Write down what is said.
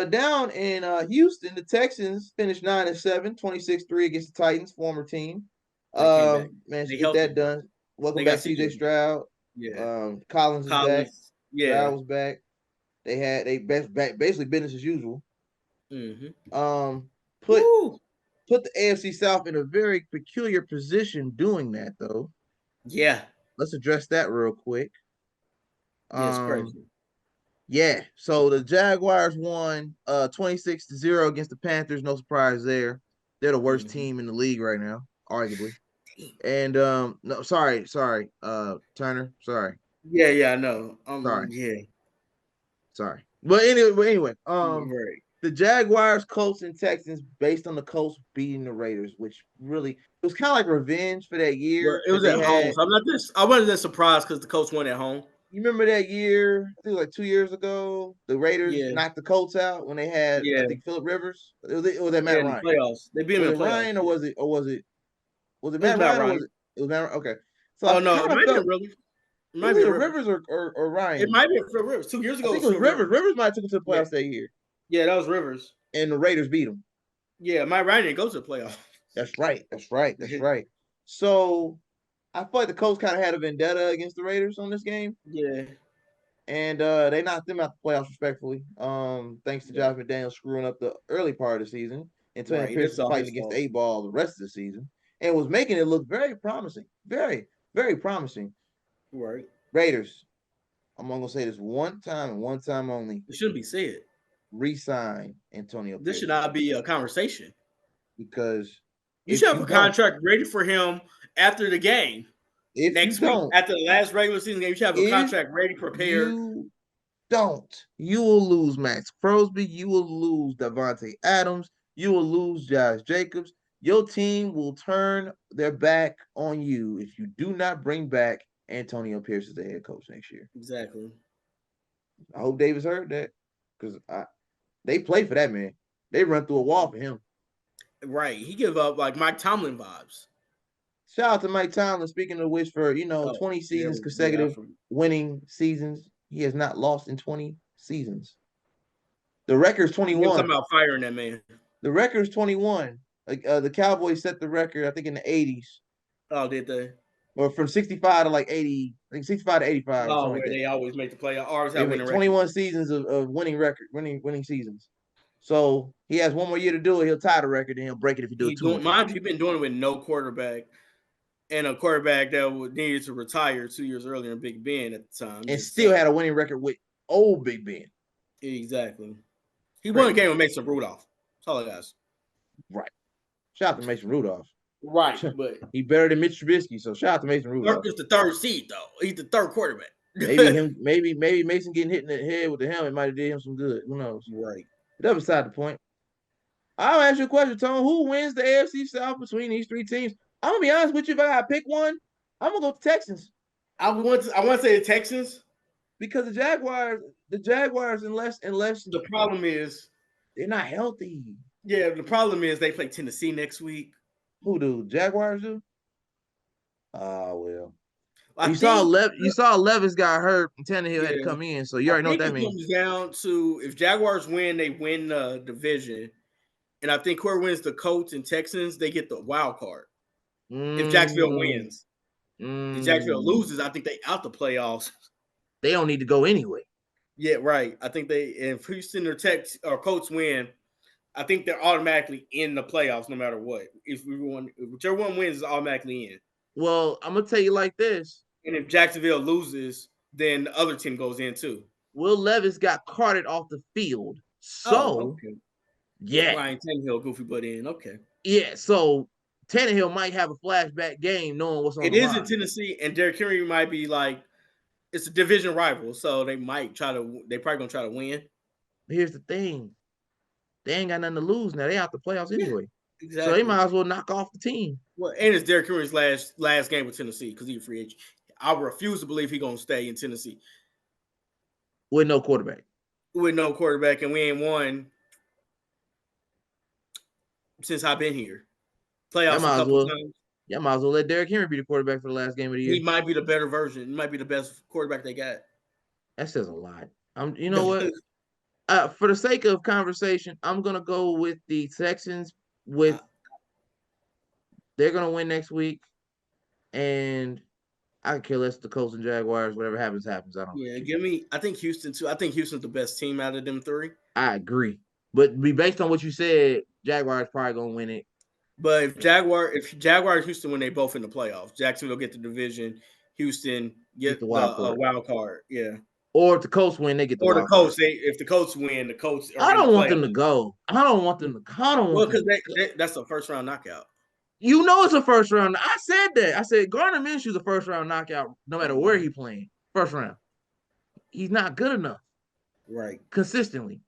Down in Houston, the Texans finished 9-7, 26-3 against the Titans, former team. They came back. Managed to They get that healthy. done. Welcome They got back, CJ CJ. Stroud. Yeah. Collins is back. Collins. Yeah. Stroud was back. They basically business as usual. Mm-hmm. Put the AFC South in a very peculiar position doing that though. Yeah. Let's address that real quick. Yeah, it's crazy. Yeah. So the Jaguars won 26-0 against the Panthers. No surprise there. They're the worst team in the league right now, arguably. And no, sorry, Turner, sorry. Yeah, I know. Sorry. Yeah. Sorry. But anyway, Right. the Jaguars, Colts, and Texans, based on the Colts beating the Raiders, which really it was kind of like revenge for that Well, year it that was they at home, had. so I wasn't that surprised because the Colts won at home. You remember that year? I think it was like 2 years ago. The Raiders Yeah. knocked the Colts out when they had, I Yeah. think, Phillip Rivers. It was that Yeah, Matt in the Ryan. playoffs. They beat him Was in it the playoffs. Ryan or was it It was Matt Matt Ryan or Ryan. was it Matt Ryan? Okay. So Oh I no, it kind of might be felt really. It it might was be either Rivers. Rivers or It Ryan. might be Phil Rivers. 2 years I ago, it think was it was Phil Rivers. Rivers. Rivers might have took it to the Yeah. playoffs that year. Yeah, that was Rivers. And the Raiders beat him. Yeah, Matt Ryan didn't go to the playoffs. That's right. So I feel like the Colts kind of had a vendetta against the Raiders on this game. Yeah. And they knocked them out the playoffs respectfully. Thanks to Josh McDaniels screwing up the early part of the season and Tony Pierce was all fighting his against fault. the 8-ball the rest of the season and was making it look very promising. Very, very promising. Right. Raiders, I'm only gonna say this one time and one time only. It shouldn't be said. Resign Antonio Pierce. This should not be a conversation. Because you should have a contract ready for him after the game. If next you week, don't, after the last regular season game, you should have a contract ready, prepared. You will lose Max Crosby. You will lose Davante Adams. You will lose Josh Jacobs. Your team will turn their back on you if you do not bring back Antonio Pierce as the head coach next year. Exactly. I hope Davis heard that because they play for that man. They run through a wall for him. Right. He give up like Mike Tomlin vibes. Shout out to Mike Tomlin. Speaking of which, for 20 seasons consecutive winning seasons, he has not lost in 20 seasons. The record's 21. Talking about firing that man. The record's 21. The Cowboys set the record, I think, in the 80s. Oh, did they? Or from 65 to like 80, I think 65 to 85. Oh, something like that. they always make the playoffs. Always have winning 21 record. Seasons of winning seasons. So he has one more year to do it. He'll tie the record and he'll break it if he do it too much. He's been doing it with no quarterback. And a quarterback that needed to retire 2 years earlier in Big Ben at the time. And still had a winning record with old Big Ben. Exactly. He won a game with Mason Rudolph. That's all I ask. Right. Shout out to Mason Rudolph. Right, but he better than Mitch Trubisky, so shout out to Mason Rudolph. He's the third seed, though. He's the third quarterback. maybe Mason getting hit in the head with the helmet might have did him some good. Who knows? Right. But that was beside the point. I'll ask you a question, Tone. Who wins the AFC South between these three teams? I'm gonna be honest with you. If I gotta pick one, I'm gonna go with the Texans. I want to say the Texans because the Jaguars, unless the problem is they're not healthy. Yeah, the problem is they play Tennessee next week. Who do? Jaguars do? Well. You saw Levis got hurt and Tannehill had to come in, so you already know what that means. It comes down to if Jaguars win, they win the division. And I think whoever wins the Colts and Texans, they get the wild card. If Jacksonville wins. If Jacksonville loses, I think they out the playoffs. They don't need to go anyway. Yeah, right. I think if Houston or Colts win, I think they're automatically in the playoffs no matter what. Whichever one wins is automatically in. Well, I'm gonna tell you like this. And if Jacksonville loses, then the other team goes in too. Will Levis got carted off the field. So yeah. Ryan Tannehill, goofy butt in. Okay. Yeah, so Tannehill might have a flashback game knowing what's on the line. It is in Tennessee, and Derrick Henry might be like, it's a division rival, so they probably gonna try to win. Here's the thing. They ain't got nothing to lose now. They out the playoffs anyway. Exactly. So they might as well knock off the team. Well, and it's Derrick Henry's last game with Tennessee because he's a free agent. I refuse to believe he's gonna stay in Tennessee. With no quarterback. And we ain't won since I've been here. Playoffs a couple times. Yeah, might as well let Derrick Henry be the quarterback for the last game of the year. He might be the better version. He might be the best quarterback they got. That says a lot. You know what? For the sake of conversation, I'm gonna go with the Texans. With they're gonna win next week, and I can care less the Colts and Jaguars. Whatever happens, happens. I don't really Yeah, care. give me. I think Houston too. I think Houston's the best team out of them three. I agree, but be based on what you said, Jaguars probably gonna win it. But if Jaguars Houston win, they both in the playoffs. Jacksonville get the division. Houston Get the get the wild card, wild card. Yeah. or if the Colts win, they get the Or the wild card. Colts. If the Colts win, the Colts are I in the don't want playoffs. them to go. I don't want them to. I don't Well, want them because to. that's a first round knockout. You know it's a first round. I said that. I said Gardner Minshew's a first round knockout, no matter where he playing. First round. He's not good enough Right. consistently.